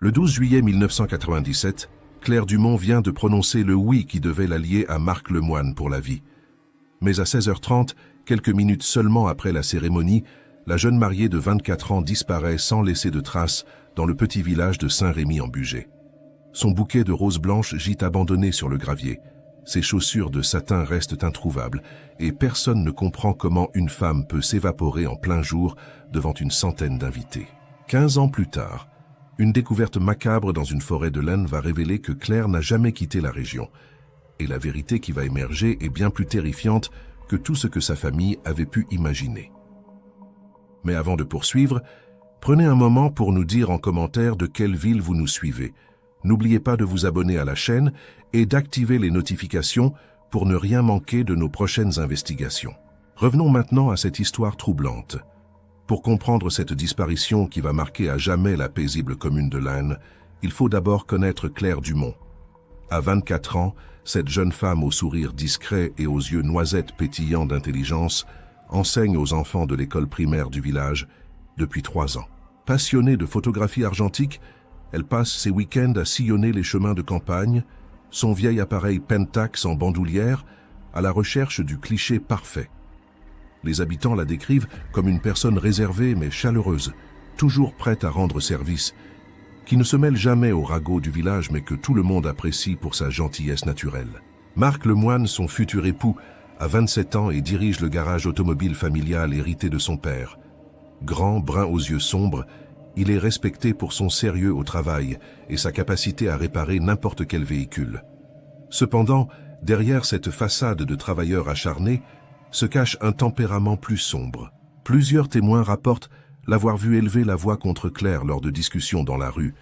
Le 12 juillet 1997, Claire Dumont vient de prononcer le oui qui devait la lier à Marc Lemoine pour la vie. Mais à 16h30, quelques minutes seulement après la cérémonie, la jeune mariée de 24 ans disparaît sans laisser de traces dans le petit village de Saint-Rémy-en-Bugey. Son bouquet de roses blanches gît abandonné sur le gravier. Ses chaussures de satin restent introuvables et personne ne comprend comment une femme peut s'évaporer en plein jour devant une centaine d'invités. 15 ans plus tard, une découverte macabre dans une forêt de l'Aisne va révéler que Claire n'a jamais quitté la région. Et la vérité qui va émerger est bien plus terrifiante que tout ce que sa famille avait pu imaginer. Mais avant de poursuivre, prenez un moment pour nous dire en commentaire de quelle ville vous nous suivez. N'oubliez pas de vous abonner à la chaîne et d'activer les notifications pour ne rien manquer de nos prochaines investigations. Revenons maintenant à cette histoire troublante. Pour comprendre cette disparition qui va marquer à jamais la paisible commune de l'Aisne, il faut d'abord connaître Claire Dumont. À 24 ans, cette jeune femme au sourire discret et aux yeux noisettes pétillants d'intelligence enseigne aux enfants de l'école primaire du village depuis 3 ans. Passionnée de photographie argentique, elle passe ses week-ends à sillonner les chemins de campagne, son vieil appareil Pentax en bandoulière, à la recherche du cliché parfait. Les habitants la décrivent comme une personne réservée mais chaleureuse, toujours prête à rendre service, qui ne se mêle jamais au ragot du village mais que tout le monde apprécie pour sa gentillesse naturelle. Marc Lemoine, son futur époux, a 27 ans et dirige le garage automobile familial hérité de son père. Grand, brun aux yeux sombres, il est respecté pour son sérieux au travail et sa capacité à réparer n'importe quel véhicule. Cependant, derrière cette façade de travailleur acharné, se cache un tempérament plus sombre. Plusieurs témoins rapportent l'avoir vu élever la voix contre Claire lors de discussions dans la rue,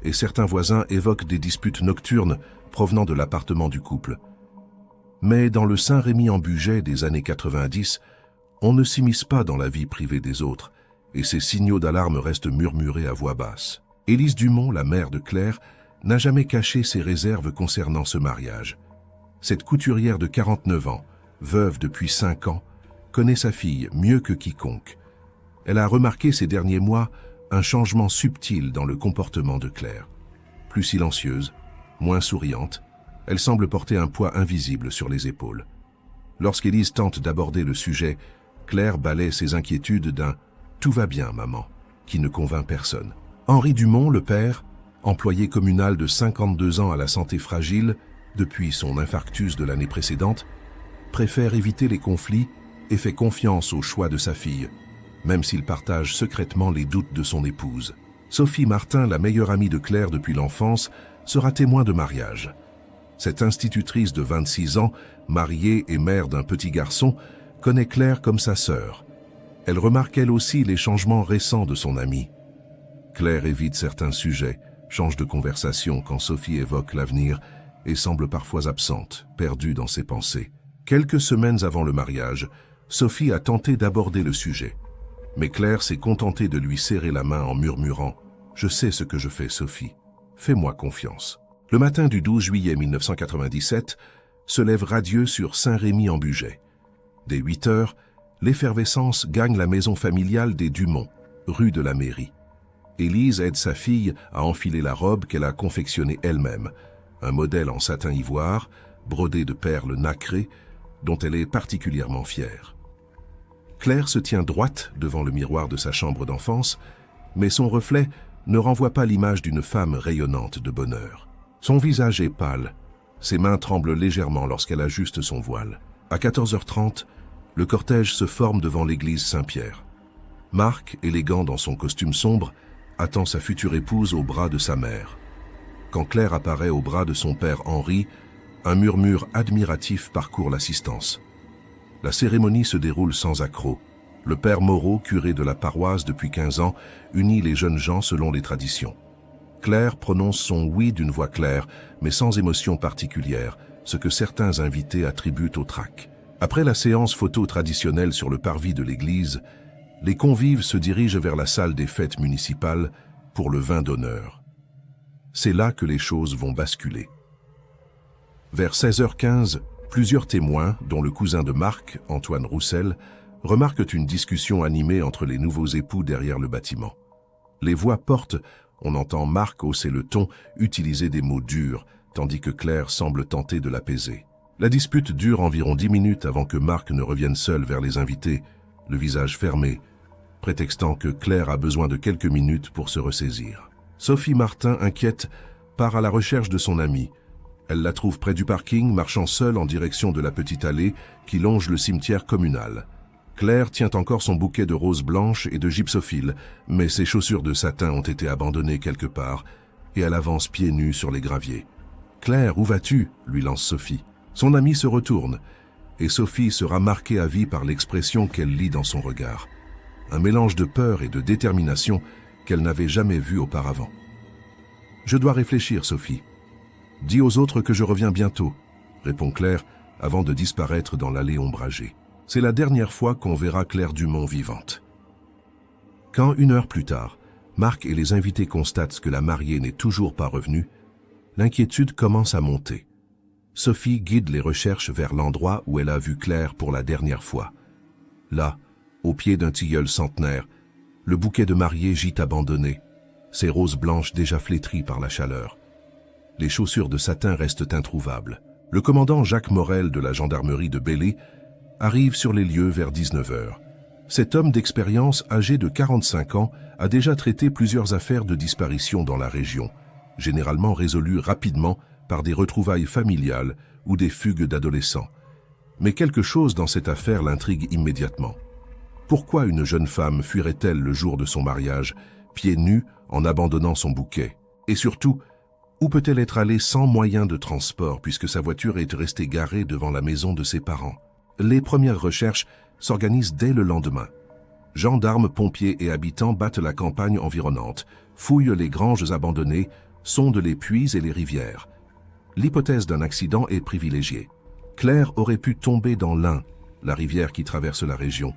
et certains voisins évoquent des disputes nocturnes provenant de l'appartement du couple. Mais dans le Saint-Rémy-en-Bugey des années 90, on ne s'immisce pas dans la vie privée des autres, et ces signaux d'alarme restent murmurés à voix basse. Élise Dumont, la mère de Claire, n'a jamais caché ses réserves concernant ce mariage. Cette couturière de 49 ans, veuve depuis 5 ans, connaît sa fille mieux que quiconque. Elle a remarqué ces derniers mois un changement subtil dans le comportement de Claire. Plus silencieuse, moins souriante, elle semble porter un poids invisible sur les épaules. Lorsqu'Élise tente d'aborder le sujet, Claire balaie ses inquiétudes d'un « tout va bien, maman », qui ne convainc personne. Henri Dumont, le père, employé communal de 52 ans à la santé fragile depuis son infarctus de l'année précédente, préfère éviter les conflits et fait confiance au choix de sa fille, même s'il partage secrètement les doutes de son épouse. Sophie Martin, la meilleure amie de Claire depuis l'enfance, sera témoin de mariage. Cette institutrice de 26 ans, mariée et mère d'un petit garçon, connaît Claire comme sa sœur. Elle remarque elle aussi les changements récents de son amie. Claire évite certains sujets, change de conversation quand Sophie évoque l'avenir et semble parfois absente, perdue dans ses pensées. Quelques semaines avant le mariage, Sophie a tenté d'aborder le sujet. Mais Claire s'est contentée de lui serrer la main en murmurant « Je sais ce que je fais, Sophie. Fais-moi confiance ». Le matin du 12 juillet 1997 se lève radieux sur Saint-Rémy-en-Bugey. Dès 8 heures, l'effervescence gagne la maison familiale des Dumont, rue de la Mairie. Élise aide sa fille à enfiler la robe qu'elle a confectionnée elle-même, un modèle en satin ivoire, brodé de perles nacrées, dont elle est particulièrement fière. Claire se tient droite devant le miroir de sa chambre d'enfance, mais son reflet ne renvoie pas l'image d'une femme rayonnante de bonheur. Son visage est pâle, ses mains tremblent légèrement lorsqu'elle ajuste son voile. À 14h30, le cortège se forme devant l'église Saint-Pierre. Marc, élégant dans son costume sombre, attend sa future épouse au bras de sa mère. Quand Claire apparaît au bras de son père Henri, un murmure admiratif parcourt l'assistance. La cérémonie se déroule sans accroc. Le père Moreau, curé de la paroisse depuis 15 ans, unit les jeunes gens selon les traditions. Claire prononce son oui d'une voix claire, mais sans émotion particulière, ce que certains invités attribuent au trac. Après la séance photo traditionnelle sur le parvis de l'église, les convives se dirigent vers la salle des fêtes municipales pour le vin d'honneur. C'est là que les choses vont basculer. Vers 16h15, plusieurs témoins, dont le cousin de Marc, Antoine Roussel, remarquent une discussion animée entre les nouveaux époux derrière le bâtiment. Les voix portent On entend Marc hausser le ton, utiliser des mots durs, tandis que Claire semble tenter de l'apaiser. La dispute dure environ 10 minutes avant que Marc ne revienne seul vers les invités, le visage fermé, prétextant que Claire a besoin de quelques minutes pour se ressaisir. Sophie Martin, inquiète, part à la recherche de son amie. Elle la trouve près du parking, marchant seule en direction de la petite allée qui longe le cimetière communal. Claire tient encore son bouquet de roses blanches et de gypsophiles, mais ses chaussures de satin ont été abandonnées quelque part, et elle avance pieds nus sur les graviers. « Claire, où vas-tu » lui lance Sophie. Son amie se retourne, et Sophie sera marquée à vie par l'expression qu'elle lit dans son regard. Un mélange de peur et de détermination qu'elle n'avait jamais vu auparavant. « Je dois réfléchir, Sophie. Dis aux autres que je reviens bientôt, » répond Claire avant de disparaître dans l'allée ombragée. C'est la dernière fois qu'on verra Claire Dumont vivante. Quand, 1 heure plus tard, Marc et les invités constatent que la mariée n'est toujours pas revenue, l'inquiétude commence à monter. Sophie guide les recherches vers l'endroit où elle a vu Claire pour la dernière fois. Là, au pied d'un tilleul centenaire, le bouquet de mariée gît abandonné, ses roses blanches déjà flétries par la chaleur. Les chaussures de satin restent introuvables. Le commandant Jacques Morel de la gendarmerie de Belley arrive sur les lieux vers 19 heures. Cet homme d'expérience, âgé de 45 ans, a déjà traité plusieurs affaires de disparition dans la région, généralement résolues rapidement par des retrouvailles familiales ou des fugues d'adolescents. Mais quelque chose dans cette affaire l'intrigue immédiatement. Pourquoi une jeune femme fuirait-elle le jour de son mariage, pieds nus, en abandonnant son bouquet? Et surtout, où peut-elle être allée sans moyen de transport puisque sa voiture est restée garée devant la maison de ses parents? Les premières recherches s'organisent dès le lendemain. Gendarmes, pompiers et habitants battent la campagne environnante, fouillent les granges abandonnées, sondent les puits et les rivières. L'hypothèse d'un accident est privilégiée. Claire aurait pu tomber dans l'Ain, la rivière qui traverse la région,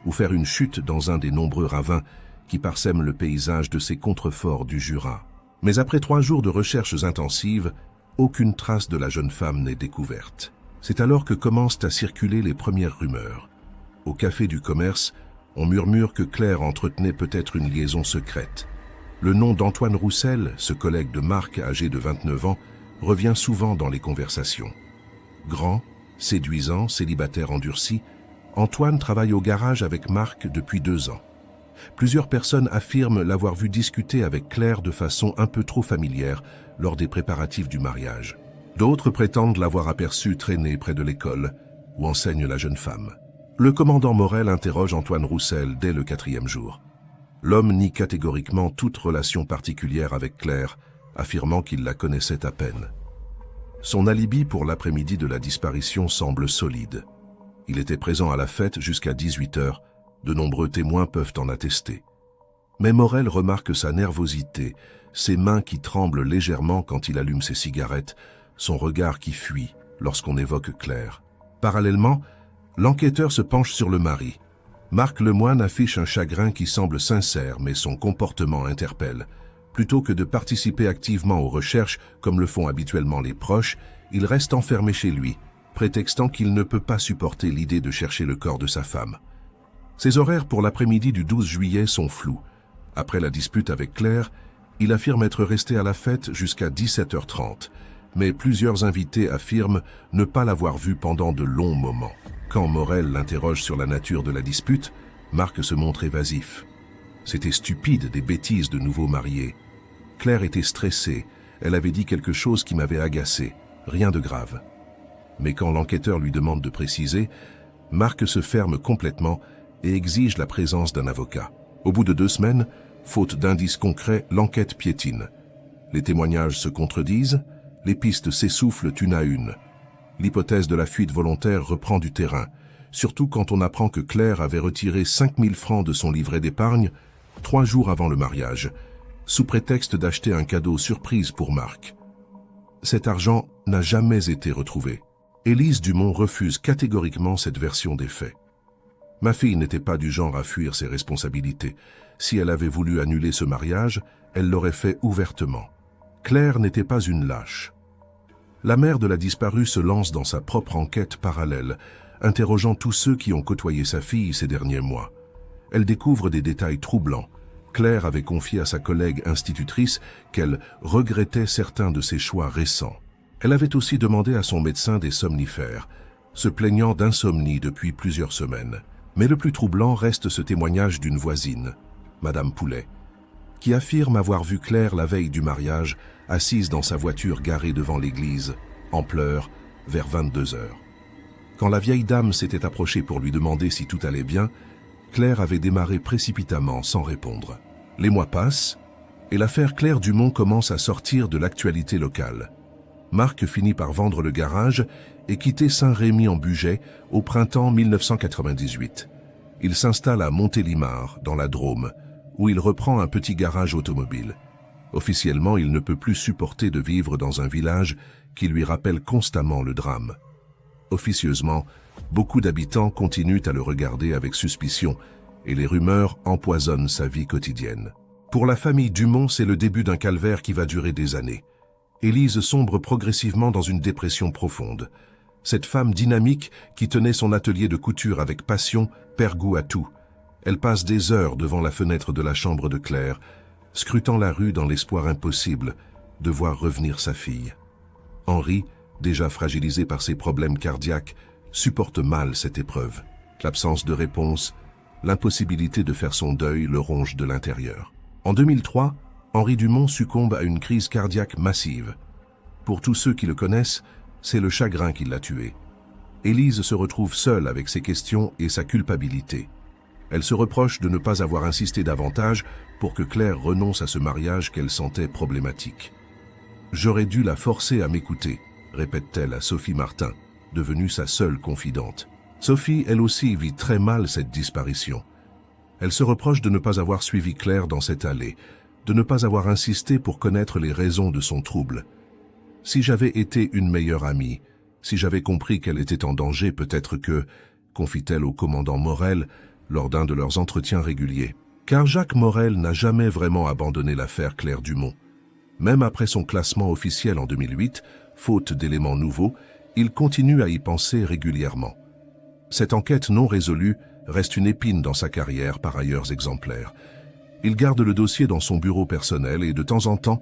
ou faire une chute dans un des nombreux ravins qui parsèment le paysage de ces contreforts du Jura. Mais après 3 jours de recherches intensives, aucune trace de la jeune femme n'est découverte. C'est alors que commencent à circuler les premières rumeurs. Au café du commerce, on murmure que Claire entretenait peut-être une liaison secrète. Le nom d'Antoine Roussel, ce collègue de Marc âgé de 29 ans, revient souvent dans les conversations. Grand, séduisant, célibataire endurci, Antoine travaille au garage avec Marc depuis 2 ans. Plusieurs personnes affirment l'avoir vu discuter avec Claire de façon un peu trop familière lors des préparatifs du mariage. D'autres prétendent l'avoir aperçue traîner près de l'école, où enseigne la jeune femme. Le commandant Morel interroge Antoine Roussel dès le 4e jour. L'homme nie catégoriquement toute relation particulière avec Claire, affirmant qu'il la connaissait à peine. Son alibi pour l'après-midi de la disparition semble solide. Il était présent à la fête jusqu'à 18 heures, de nombreux témoins peuvent en attester. Mais Morel remarque sa nervosité, ses mains qui tremblent légèrement quand il allume ses cigarettes, son regard qui fuit lorsqu'on évoque Claire. Parallèlement, l'enquêteur se penche sur le mari. Marc Lemoine affiche un chagrin qui semble sincère, mais son comportement interpelle. Plutôt que de participer activement aux recherches, comme le font habituellement les proches, il reste enfermé chez lui, prétextant qu'il ne peut pas supporter l'idée de chercher le corps de sa femme. Ses horaires pour l'après-midi du 12 juillet sont flous. Après la dispute avec Claire, il affirme être resté à la fête jusqu'à 17h30, mais plusieurs invités affirment ne pas l'avoir vu pendant de longs moments. Quand Morel l'interroge sur la nature de la dispute, Marc se montre évasif. C'était stupide, des bêtises de nouveaux mariés. Claire était stressée, elle avait dit quelque chose qui m'avait agacé, rien de grave. Mais quand l'enquêteur lui demande de préciser, Marc se ferme complètement et exige la présence d'un avocat. Au bout de 2 semaines, faute d'indices concrets, l'enquête piétine. Les témoignages se contredisent, les pistes s'essoufflent une à une. L'hypothèse de la fuite volontaire reprend du terrain, surtout quand on apprend que Claire avait retiré 5 000 francs de son livret d'épargne 3 jours avant le mariage, sous prétexte d'acheter un cadeau surprise pour Marc. Cet argent n'a jamais été retrouvé. Élise Dumont refuse catégoriquement cette version des faits. Ma fille n'était pas du genre à fuir ses responsabilités. Si elle avait voulu annuler ce mariage, elle l'aurait fait ouvertement. Claire n'était pas une lâche. La mère de la disparue se lance dans sa propre enquête parallèle, interrogeant tous ceux qui ont côtoyé sa fille ces derniers mois. Elle découvre des détails troublants, Claire avait confié à sa collègue institutrice qu'elle regrettait certains de ses choix récents. Elle avait aussi demandé à son médecin des somnifères, se plaignant d'insomnie depuis plusieurs semaines. Mais le plus troublant reste ce témoignage d'une voisine, Madame Poulet, qui affirme avoir vu Claire la veille du mariage, assise dans sa voiture garée devant l'église, en pleurs, vers 22 heures. Quand la vieille dame s'était approchée pour lui demander si tout allait bien, Claire avait démarré précipitamment sans répondre. Les mois passent et l'affaire Claire Dumont commence à sortir de l'actualité locale. Marc finit par vendre le garage et quitter Saint-Rémy-en-Bugey au printemps 1998. Il s'installe à Montélimar, dans la Drôme, où il reprend un petit garage automobile. Officiellement, il ne peut plus supporter de vivre dans un village qui lui rappelle constamment le drame. Officieusement, beaucoup d'habitants continuent à le regarder avec suspicion et les rumeurs empoisonnent sa vie quotidienne. Pour la famille Dumont, c'est le début d'un calvaire qui va durer des années. Élise sombre progressivement dans une dépression profonde. Cette femme dynamique qui tenait son atelier de couture avec passion perd goût à tout. Elle passe des heures devant la fenêtre de la chambre de Claire, scrutant la rue dans l'espoir impossible de voir revenir sa fille. Henri, déjà fragilisé par ses problèmes cardiaques, supporte mal cette épreuve. L'absence de réponse, l'impossibilité de faire son deuil le ronge de l'intérieur. En 2003, Henri Dumont succombe à une crise cardiaque massive. Pour tous ceux qui le connaissent, c'est le chagrin qui l'a tué. Élise se retrouve seule avec ses questions et sa culpabilité. Elle se reproche de ne pas avoir insisté davantage pour que Claire renonce à ce mariage qu'elle sentait problématique. « J'aurais dû la forcer à m'écouter », répète-t-elle à Sophie Martin, devenue sa seule confidente. Sophie, elle aussi, vit très mal cette disparition. Elle se reproche de ne pas avoir suivi Claire dans cette allée, de ne pas avoir insisté pour connaître les raisons de son trouble. « Si j'avais été une meilleure amie, si j'avais compris qu'elle était en danger, peut-être que, confie-t-elle au commandant Morel lors d'un de leurs entretiens réguliers. Car Jacques Morel n'a jamais vraiment abandonné l'affaire Claire Dumont. Même après son classement officiel en 2008, faute d'éléments nouveaux, il continue à y penser régulièrement. Cette enquête non résolue reste une épine dans sa carrière, par ailleurs exemplaire. Il garde le dossier dans son bureau personnel et de temps en temps,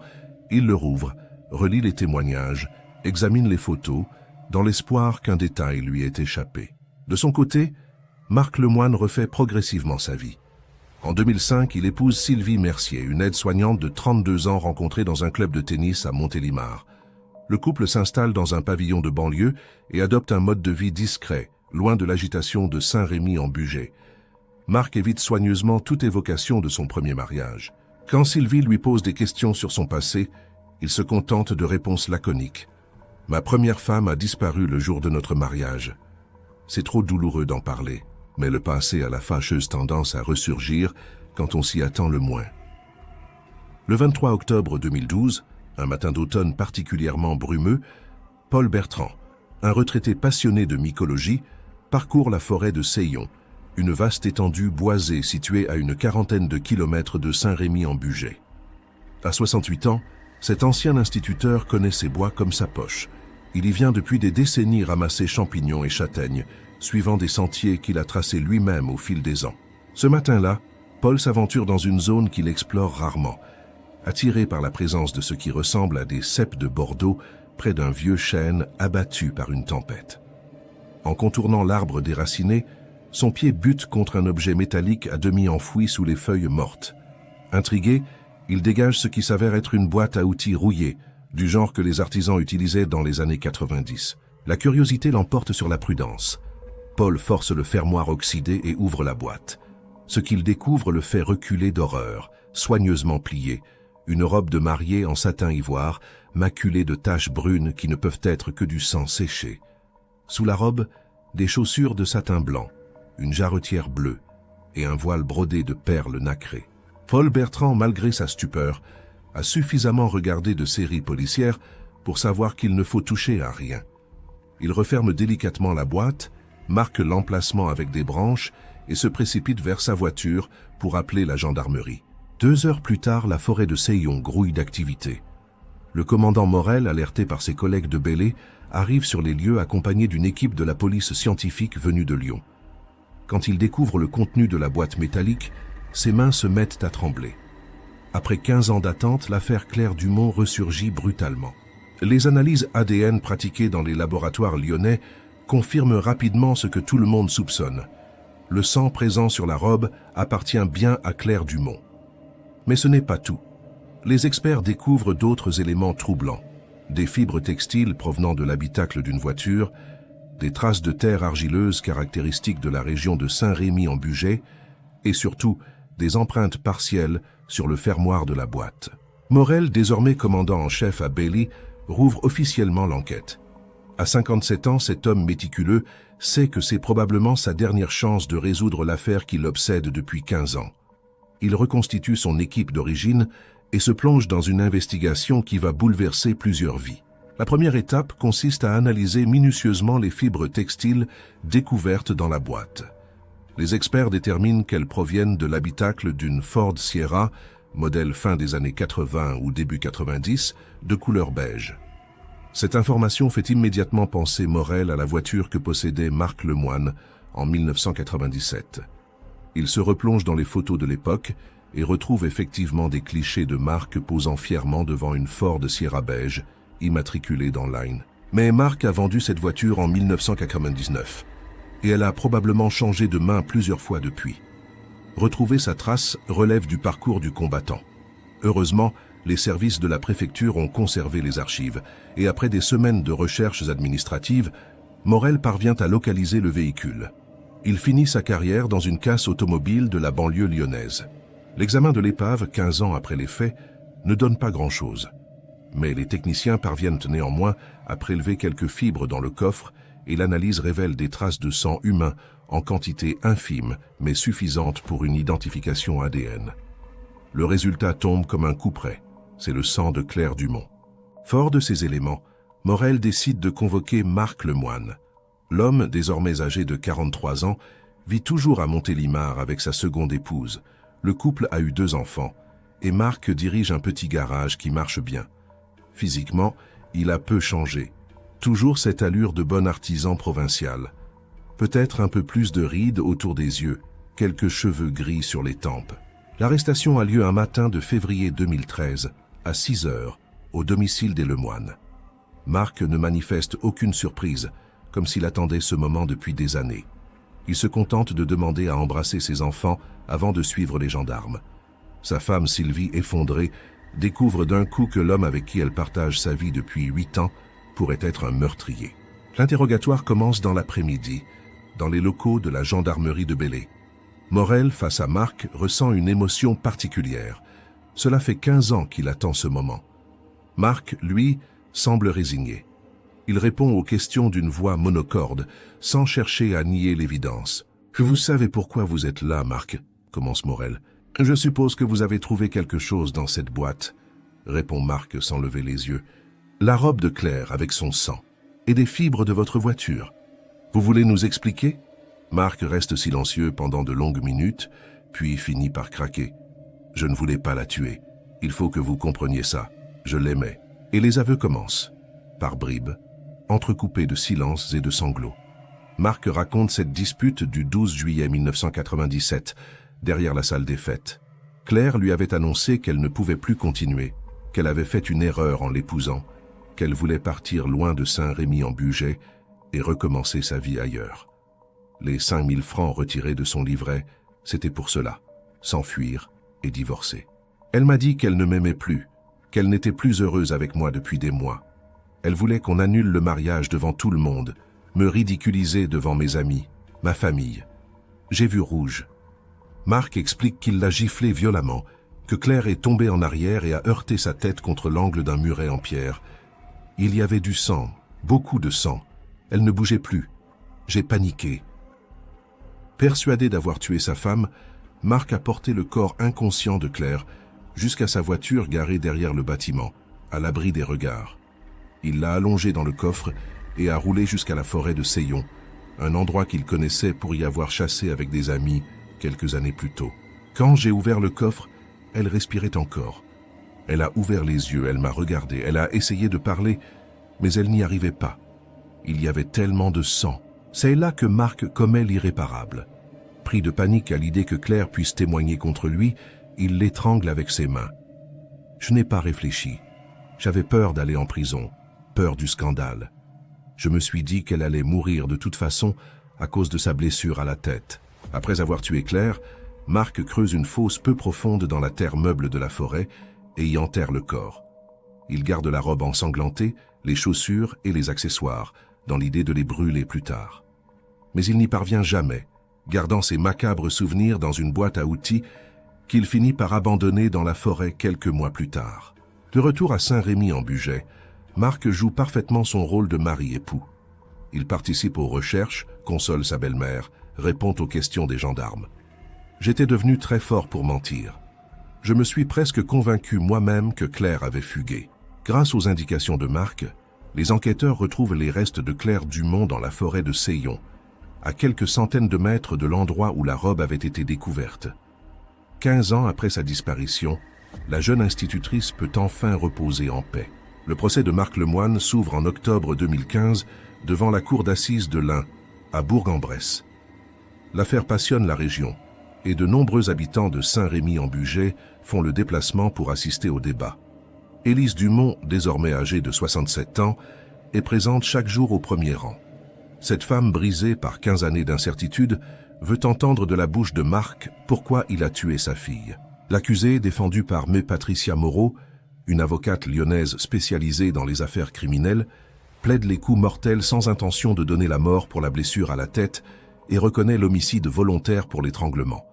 il le rouvre, relit les témoignages, examine les photos, dans l'espoir qu'un détail lui ait échappé. De son côté, Marc Lemoine refait progressivement sa vie. En 2005, il épouse Sylvie Mercier, une aide-soignante de 32 ans rencontrée dans un club de tennis à Montélimar. Le couple s'installe dans un pavillon de banlieue et adopte un mode de vie discret, loin de l'agitation de Saint-Rémy-en-Bugey. Marc évite soigneusement toute évocation de son premier mariage. Quand Sylvie lui pose des questions sur son passé, il se contente de réponses laconiques. « Ma première femme a disparu le jour de notre mariage. C'est trop douloureux d'en parler. » Mais le passé a la fâcheuse tendance à ressurgir quand on s'y attend le moins. Le 23 octobre 2012, un matin d'automne particulièrement brumeux, Paul Bertrand, un retraité passionné de mycologie, parcourt la forêt de Seillon, une vaste étendue boisée située à une quarantaine de kilomètres de Saint-Rémy-en-Bugey. À 68 ans, cet ancien instituteur connaît ses bois comme sa poche. Il y vient depuis des décennies ramasser champignons et châtaignes, suivant des sentiers qu'il a tracés lui-même au fil des ans. Ce matin-là, Paul s'aventure dans une zone qu'il explore rarement, attiré par la présence de ce qui ressemble à des ceps de Bordeaux près d'un vieux chêne abattu par une tempête. En contournant l'arbre déraciné, son pied bute contre un objet métallique à demi enfoui sous les feuilles mortes. Intrigué, il dégage ce qui s'avère être une boîte à outils rouillée, du genre que les artisans utilisaient dans les années 90. La curiosité l'emporte sur la prudence. Paul force le fermoir oxydé et ouvre la boîte. Ce qu'il découvre le fait reculer d'horreur, soigneusement pliée, une robe de mariée en satin ivoire, maculée de taches brunes qui ne peuvent être que du sang séché. Sous la robe, des chaussures de satin blanc, une jarretière bleue et un voile brodé de perles nacrées. Paul Bertrand, malgré sa stupeur, a suffisamment regardé de séries policières pour savoir qu'il ne faut toucher à rien. Il referme délicatement la boîte, marque l'emplacement avec des branches et se précipite vers sa voiture pour appeler la gendarmerie. 2 heures plus tard, la forêt de Seillon grouille d'activité. Le commandant Morel, alerté par ses collègues de Belley, arrive sur les lieux accompagné d'une équipe de la police scientifique venue de Lyon. Quand il découvre le contenu de la boîte métallique, ses mains se mettent à trembler. Après 15 ans d'attente, l'affaire Claire Dumont ressurgit brutalement. Les analyses ADN pratiquées dans les laboratoires lyonnais confirment rapidement ce que tout le monde soupçonne. Le sang présent sur la robe appartient bien à Claire Dumont. Mais ce n'est pas tout. Les experts découvrent d'autres éléments troublants. Des fibres textiles provenant de l'habitacle d'une voiture, des traces de terre argileuse caractéristiques de la région de Saint-Rémy-en-Bugey et surtout des empreintes partielles sur le fermoir de la boîte. Morel, désormais commandant en chef à Bailey, rouvre officiellement l'enquête. À 57 ans, cet homme méticuleux sait que c'est probablement sa dernière chance de résoudre l'affaire qui l'obsède depuis 15 ans. Il reconstitue son équipe d'origine et se plonge dans une investigation qui va bouleverser plusieurs vies. La première étape consiste à analyser minutieusement les fibres textiles découvertes dans la boîte. Les experts déterminent qu'elles proviennent de l'habitacle d'une Ford Sierra, modèle fin des années 80 ou début 90, de couleur beige. Cette information fait immédiatement penser Morel à la voiture que possédait Marc Lemoine en 1997. Il se replonge dans les photos de l'époque et retrouve effectivement des clichés de Marc posant fièrement devant une Ford Sierra beige, immatriculée dans l'Ain. Mais Marc a vendu cette voiture en 1999 et elle a probablement changé de main plusieurs fois depuis. Retrouver sa trace relève du parcours du combattant. Heureusement, les services de la préfecture ont conservé les archives et après des semaines de recherches administratives, Morel parvient à localiser le véhicule. Il finit sa carrière dans une casse automobile de la banlieue lyonnaise. L'examen de l'épave, 15 ans après les faits, ne donne pas grand-chose. Mais les techniciens parviennent néanmoins à prélever quelques fibres dans le coffre et l'analyse révèle des traces de sang humain en quantité infime mais suffisante pour une identification ADN. Le résultat tombe comme un coup près. C'est le sang de Claire Dumont. Fort de ces éléments, Morel décide de convoquer Marc Lemoine. L'homme, désormais âgé de 43 ans, vit toujours à Montélimar avec sa seconde épouse. Le couple a eu 2 enfants et Marc dirige un petit garage qui marche bien. Physiquement, il a peu changé. Toujours cette allure de bon artisan provincial. Peut-être un peu plus de rides autour des yeux, quelques cheveux gris sur les tempes. L'arrestation a lieu un matin de février 2013, à 6 heures, au domicile des Lemoine. Marc ne manifeste aucune surprise, comme s'il attendait ce moment depuis des années. Il se contente de demander à embrasser ses enfants avant de suivre les gendarmes. Sa femme Sylvie, effondrée, découvre d'un coup que l'homme avec qui elle partage sa vie depuis 8 ans pourrait être un meurtrier. L'interrogatoire commence dans l'après-midi, dans les locaux de la gendarmerie de Bailey. Morel, face à Marc, ressent une émotion particulière. Cela fait 15 ans qu'il attend ce moment. Marc, lui, semble résigné. Il répond aux questions d'une voix monocorde, sans chercher à nier l'évidence. « Vous savez pourquoi vous êtes là, Marc ?» commence Morel. « Je suppose que vous avez trouvé quelque chose dans cette boîte, » répond Marc sans lever les yeux. « La robe de Claire avec son sang, et des fibres de votre voiture. Vous voulez nous expliquer ?» Marc reste silencieux pendant de longues minutes, puis finit par craquer. « Je ne voulais pas la tuer. Il faut que vous compreniez ça. Je l'aimais. » Et les aveux commencent, par bribes, entrecoupés de silences et de sanglots. Marc raconte cette dispute du 12 juillet 1997, derrière la salle des fêtes. Claire lui avait annoncé qu'elle ne pouvait plus continuer, qu'elle avait fait une erreur en l'épousant, qu'elle voulait partir loin de Saint-Rémy-en-Bugey et recommencer sa vie ailleurs. Les 5000 francs retirés de son livret, c'était pour cela, s'enfuir et divorcer. Elle m'a dit qu'elle ne m'aimait plus, qu'elle n'était plus heureuse avec moi depuis des mois. Elle voulait qu'on annule le mariage devant tout le monde, me ridiculiser devant mes amis, ma famille. J'ai vu rouge. Marc explique qu'il l'a giflée violemment, que Claire est tombée en arrière et a heurté sa tête contre l'angle d'un muret en pierre. Il y avait du sang, beaucoup de sang. Elle ne bougeait plus. J'ai paniqué. Persuadé d'avoir tué sa femme, Marc a porté le corps inconscient de Claire jusqu'à sa voiture garée derrière le bâtiment, à l'abri des regards. Il l'a allongée dans le coffre et a roulé jusqu'à la forêt de Seillon, un endroit qu'il connaissait pour y avoir chassé avec des amis quelques années plus tôt. Quand j'ai ouvert le coffre, elle respirait encore. Elle a ouvert les yeux, elle m'a regardé, elle a essayé de parler, mais elle n'y arrivait pas. Il y avait tellement de sang. C'est là que Marc commet l'irréparable. Pris de panique à l'idée que Claire puisse témoigner contre lui, il l'étrangle avec ses mains. Je n'ai pas réfléchi. J'avais peur d'aller en prison, peur du scandale. Je me suis dit qu'elle allait mourir de toute façon à cause de sa blessure à la tête. Après avoir tué Claire, Marc creuse une fosse peu profonde dans la terre meuble de la forêt et y enterre le corps. Il garde la robe ensanglantée, les chaussures et les accessoires, dans l'idée de les brûler plus tard. Mais il n'y parvient jamais, gardant ses macabres souvenirs dans une boîte à outils qu'il finit par abandonner dans la forêt quelques mois plus tard. De retour à Saint-Rémy-en-Bugey, Marc joue parfaitement son rôle de mari-époux. Il participe aux recherches, console sa belle-mère, répond aux questions des gendarmes. J'étais devenu très fort pour mentir. Je me suis presque convaincu moi-même que Claire avait fugué. Grâce aux indications de Marc, les enquêteurs retrouvent les restes de Claire Dumont dans la forêt de Seillon, à quelques centaines de mètres de l'endroit où la robe avait été découverte. 15 ans après sa disparition, la jeune institutrice peut enfin reposer en paix. Le procès de Marc Lemoine s'ouvre en octobre 2015 devant la cour d'assises de l'Ain, à Bourg-en-Bresse. L'affaire passionne la région, et de nombreux habitants de Saint-Rémy-en-Bugey font le déplacement pour assister au débat. Élise Dumont, désormais âgée de 67 ans, est présente chaque jour au premier rang. Cette femme brisée par 15 années d'incertitude veut entendre de la bouche de Marc pourquoi il a tué sa fille. L'accusée, défendue par Mé Patricia Moreau, une avocate lyonnaise spécialisée dans les affaires criminelles, plaide les coups mortels sans intention de donner la mort pour la blessure à la tête et reconnaît l'homicide volontaire pour l'étranglement.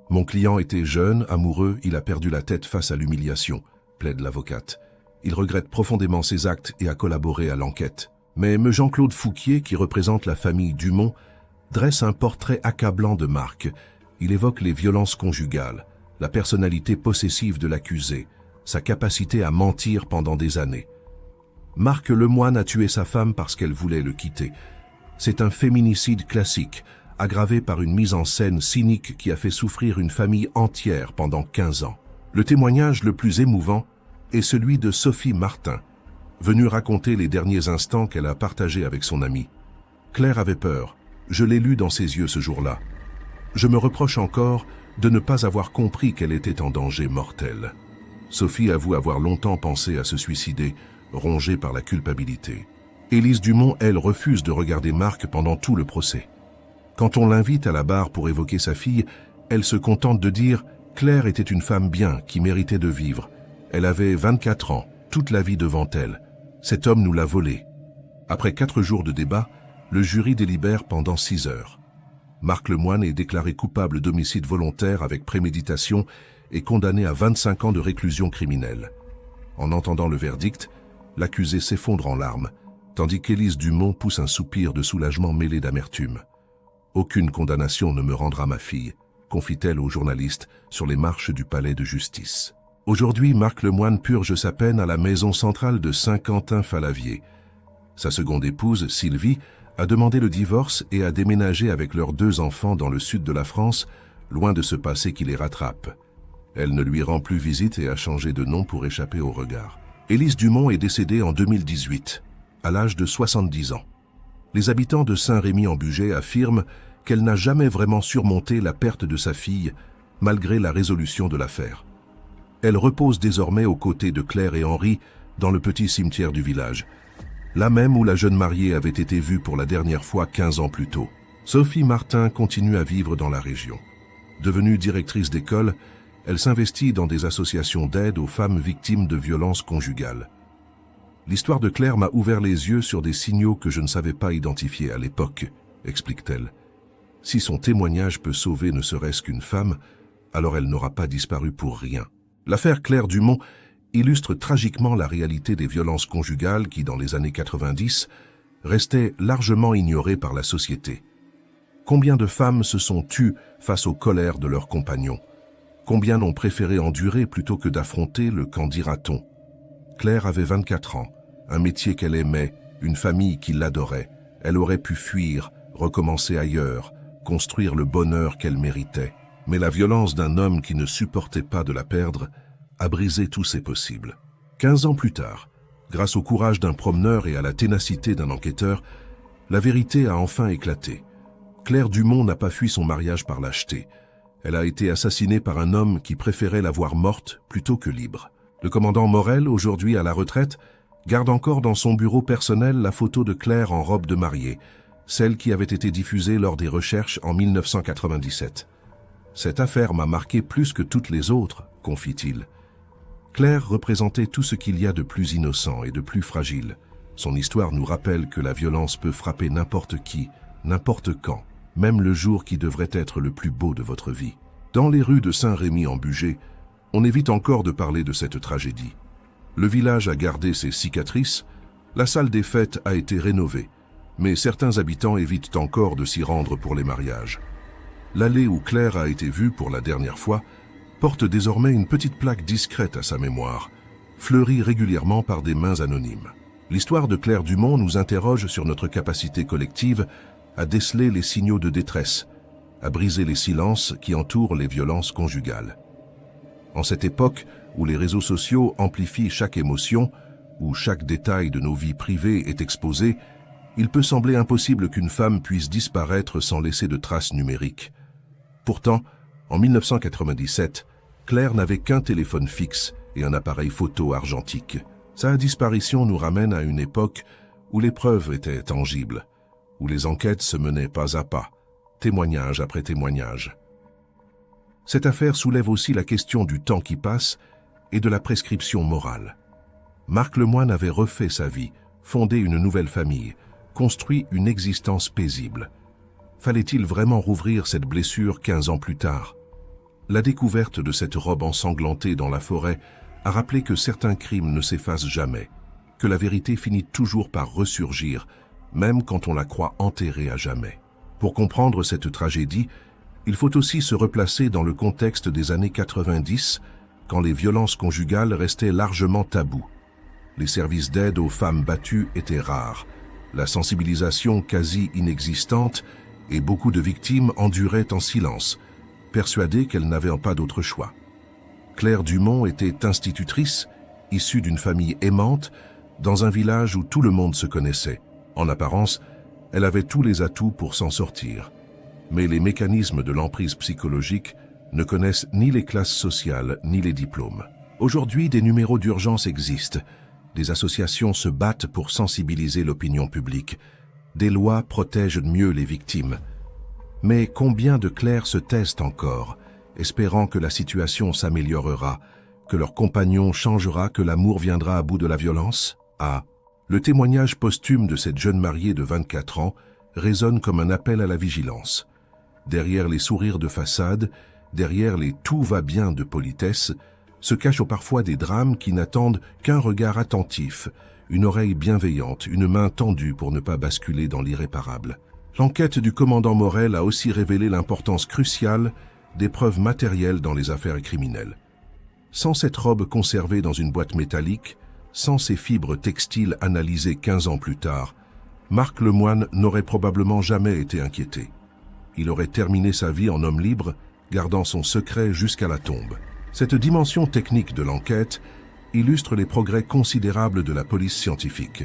Mon client était jeune, amoureux, il a perdu la tête face à l'humiliation, plaide l'avocate. Il regrette profondément ses actes et a collaboré à l'enquête. Mais M. Jean-Claude Fouquier, qui représente la famille Dumont, dresse un portrait accablant de Marc. Il évoque les violences conjugales, la personnalité possessive de l'accusé, sa capacité à mentir pendant des années. Marc Lemoine a tué sa femme parce qu'elle voulait le quitter. C'est un féminicide classique, aggravé par une mise en scène cynique qui a fait souffrir une famille entière pendant 15 ans. Le témoignage le plus émouvant est celui de Sophie Martin, venue raconter les derniers instants qu'elle a partagés avec son amie. Claire avait peur. Je l'ai lu dans ses yeux ce jour-là. Je me reproche encore de ne pas avoir compris qu'elle était en danger mortel. Sophie avoue avoir longtemps pensé à se suicider, rongée par la culpabilité. Élise Dumont, elle, refuse de regarder Marc pendant tout le procès. Quand on l'invite à la barre pour évoquer sa fille, elle se contente de dire « Claire était une femme bien, qui méritait de vivre. Elle avait 24 ans, toute la vie devant elle. Cet homme nous l'a volée. » Après 4 jours de débat, le jury délibère pendant 6 heures. Marc Lemoine est déclaré coupable d'homicide volontaire avec préméditation et condamné à 25 ans de réclusion criminelle. En entendant le verdict, l'accusé s'effondre en larmes, tandis qu'Élise Dumont pousse un soupir de soulagement mêlé d'amertume. « Aucune condamnation ne me rendra ma fille », confie-t-elle aux journalistes sur les marches du palais de justice. Aujourd'hui, Marc Lemoine purge sa peine à la maison centrale de Saint-Quentin-Fallavier. Sa seconde épouse, Sylvie, a demandé le divorce et a déménagé avec leurs 2 enfants dans le sud de la France, loin de ce passé qui les rattrape. Elle ne lui rend plus visite et a changé de nom pour échapper au regard. Élise Dumont est décédée en 2018, à l'âge de 70 ans. Les habitants de Saint-Rémy-en-Bugey affirment qu'elle n'a jamais vraiment surmonté la perte de sa fille, malgré la résolution de l'affaire. Elle repose désormais aux côtés de Claire et Henri dans le petit cimetière du village, là même où la jeune mariée avait été vue pour la dernière fois 15 ans plus tôt. Sophie Martin continue à vivre dans la région. Devenue directrice d'école, elle s'investit dans des associations d'aide aux femmes victimes de violences conjugales. L'histoire de Claire m'a ouvert les yeux sur des signaux que je ne savais pas identifier à l'époque, explique-t-elle. Si son témoignage peut sauver ne serait-ce qu'une femme, alors elle n'aura pas disparu pour rien. L'affaire Claire Dumont illustre tragiquement la réalité des violences conjugales qui, dans les années 90, restaient largement ignorées par la société. Combien de femmes se sont tues face aux colères de leurs compagnons? Combien n'ont préféré endurer plutôt que d'affronter le qu'en dira-t-on? Claire avait 24 ans, un métier qu'elle aimait, une famille qui l'adorait. Elle aurait pu fuir, recommencer ailleurs, construire le bonheur qu'elle méritait. Mais la violence d'un homme qui ne supportait pas de la perdre a brisé tous ses possibles. 15 ans plus tard, grâce au courage d'un promeneur et à la ténacité d'un enquêteur, la vérité a enfin éclaté. Claire Dumont n'a pas fui son mariage par lâcheté. Elle a été assassinée par un homme qui préférait la voir morte plutôt que libre. Le commandant Morel, aujourd'hui à la retraite, garde encore dans son bureau personnel la photo de Claire en robe de mariée, celle qui avait été diffusée lors des recherches en 1997. « Cette affaire m'a marqué plus que toutes les autres », confie-t-il. Claire représentait tout ce qu'il y a de plus innocent et de plus fragile. Son histoire nous rappelle que la violence peut frapper n'importe qui, n'importe quand, même le jour qui devrait être le plus beau de votre vie. Dans les rues de Saint-Rémy-en-Bugey, on évite encore de parler de cette tragédie. Le village a gardé ses cicatrices, la salle des fêtes a été rénovée, mais certains habitants évitent encore de s'y rendre pour les mariages. L'allée où Claire a été vue pour la dernière fois porte désormais une petite plaque discrète à sa mémoire, fleurie régulièrement par des mains anonymes. L'histoire de Claire Dumont nous interroge sur notre capacité collective à déceler les signaux de détresse, à briser les silences qui entourent les violences conjugales. En cette époque où les réseaux sociaux amplifient chaque émotion, où chaque détail de nos vies privées est exposé, il peut sembler impossible qu'une femme puisse disparaître sans laisser de traces numériques. Pourtant, en 1997, Claire n'avait qu'un téléphone fixe et un appareil photo argentique. Sa disparition nous ramène à une époque où les preuves étaient tangibles, où les enquêtes se menaient pas à pas, témoignage après témoignage. Cette affaire soulève aussi la question du temps qui passe et de la prescription morale. Marc Lemoine avait refait sa vie, fondé une nouvelle famille, construit une existence paisible. Fallait-il vraiment rouvrir cette blessure 15 ans plus tard? La découverte de cette robe ensanglantée dans la forêt a rappelé que certains crimes ne s'effacent jamais, que la vérité finit toujours par ressurgir, même quand on la croit enterrée à jamais. Pour comprendre cette tragédie, il faut aussi se replacer dans le contexte des années 90, quand les violences conjugales restaient largement tabous. Les services d'aide aux femmes battues étaient rares, la sensibilisation quasi inexistante et beaucoup de victimes enduraient en silence, persuadées qu'elles n'avaient pas d'autre choix. Claire Dumont était institutrice, issue d'une famille aimante, dans un village où tout le monde se connaissait. En apparence, elle avait tous les atouts pour s'en sortir. Mais les mécanismes de l'emprise psychologique ne connaissent ni les classes sociales ni les diplômes. Aujourd'hui, des numéros d'urgence existent. Des associations se battent pour sensibiliser l'opinion publique. Des lois protègent mieux les victimes. Mais combien de Claires se taisent encore, espérant que la situation s'améliorera, que leur compagnon changera, que l'amour viendra à bout de la violence? Le témoignage posthume de cette jeune mariée de 24 ans résonne comme un appel à la vigilance. Derrière les sourires de façade, derrière les « tout va bien » de politesse, se cachent parfois des drames qui n'attendent qu'un regard attentif, une oreille bienveillante, une main tendue pour ne pas basculer dans l'irréparable. L'enquête du commandant Morel a aussi révélé l'importance cruciale des preuves matérielles dans les affaires criminelles. Sans cette robe conservée dans une boîte métallique, sans ces fibres textiles analysées 15 ans plus tard, Marc Lemoine n'aurait probablement jamais été inquiété. Il aurait terminé sa vie en homme libre, gardant son secret jusqu'à la tombe. Cette dimension technique de l'enquête illustre les progrès considérables de la police scientifique.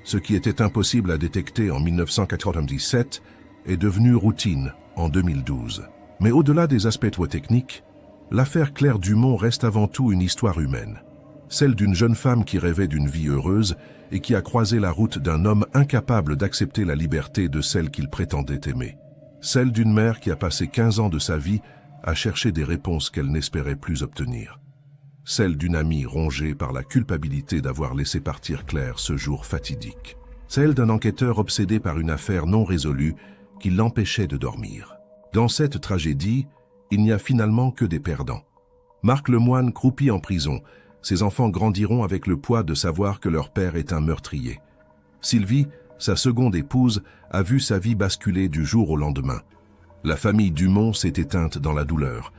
Ce qui était impossible à détecter en 1997 est devenu routine en 2012. Mais au-delà des aspects techniques, l'affaire Claire Dumont reste avant tout une histoire humaine. Celle d'une jeune femme qui rêvait d'une vie heureuse et qui a croisé la route d'un homme incapable d'accepter la liberté de celle qu'il prétendait aimer. Celle d'une mère qui a passé 15 ans de sa vie à chercher des réponses qu'elle n'espérait plus obtenir. Celle d'une amie rongée par la culpabilité d'avoir laissé partir Claire ce jour fatidique. Celle d'un enquêteur obsédé par une affaire non résolue qui l'empêchait de dormir. Dans cette tragédie, il n'y a finalement que des perdants. Marc Lemoine croupit en prison. Ses enfants grandiront avec le poids de savoir que leur père est un meurtrier. Sylvie, sa seconde épouse, a vu sa vie basculer du jour au lendemain. La famille Dumont s'est éteinte dans la douleur.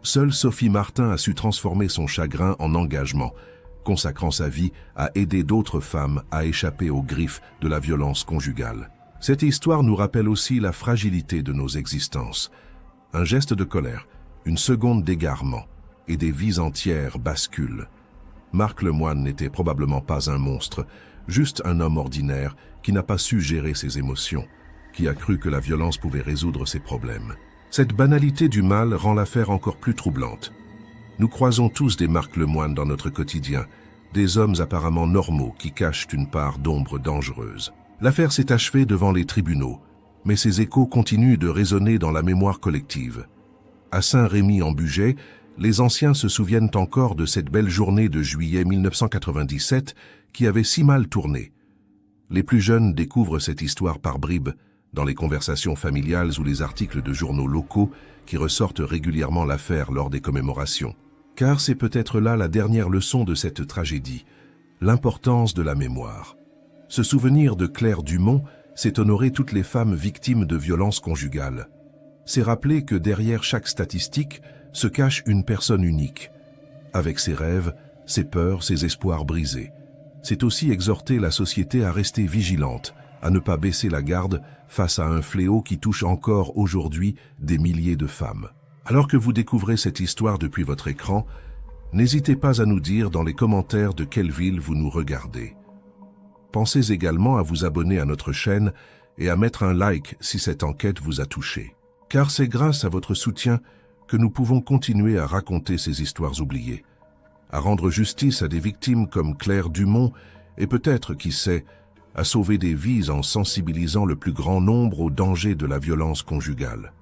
Seule Sophie Martin a su transformer son chagrin en engagement, consacrant sa vie à aider d'autres femmes à échapper aux griffes de la violence conjugale. Cette histoire nous rappelle aussi la fragilité de nos existences. Un geste de colère, une seconde d'égarement, et des vies entières basculent. Marc Lemoine n'était probablement pas un monstre, juste un homme ordinaire qui n'a pas su gérer ses émotions, qui a cru que la violence pouvait résoudre ses problèmes. Cette banalité du mal rend l'affaire encore plus troublante. Nous croisons tous des Marc Lemoine dans notre quotidien, des hommes apparemment normaux qui cachent une part d'ombre dangereuse. L'affaire s'est achevée devant les tribunaux, mais ses échos continuent de résonner dans la mémoire collective. À Saint-Rémy-en-Bugey, les anciens se souviennent encore de cette belle journée de juillet 1997 qui avait si mal tourné. Les plus jeunes découvrent cette histoire par bribes, dans les conversations familiales ou les articles de journaux locaux qui ressortent régulièrement l'affaire lors des commémorations. Car c'est peut-être là la dernière leçon de cette tragédie, l'importance de la mémoire. Se souvenir de Claire Dumont, c'est honorer toutes les femmes victimes de violences conjugales. C'est rappeler que derrière chaque statistique se cache une personne unique, avec ses rêves, ses peurs, ses espoirs brisés. C'est aussi exhorter la société à rester vigilante, à ne pas baisser la garde face à un fléau qui touche encore aujourd'hui des milliers de femmes. Alors que vous découvrez cette histoire depuis votre écran, n'hésitez pas à nous dire dans les commentaires de quelle ville vous nous regardez. Pensez également à vous abonner à notre chaîne et à mettre un like si cette enquête vous a touché. Car c'est grâce à votre soutien que nous pouvons continuer à raconter ces histoires oubliées, à rendre justice à des victimes comme Claire Dumont et peut-être, qui sait, à sauver des vies en sensibilisant le plus grand nombre aux dangers de la violence conjugale.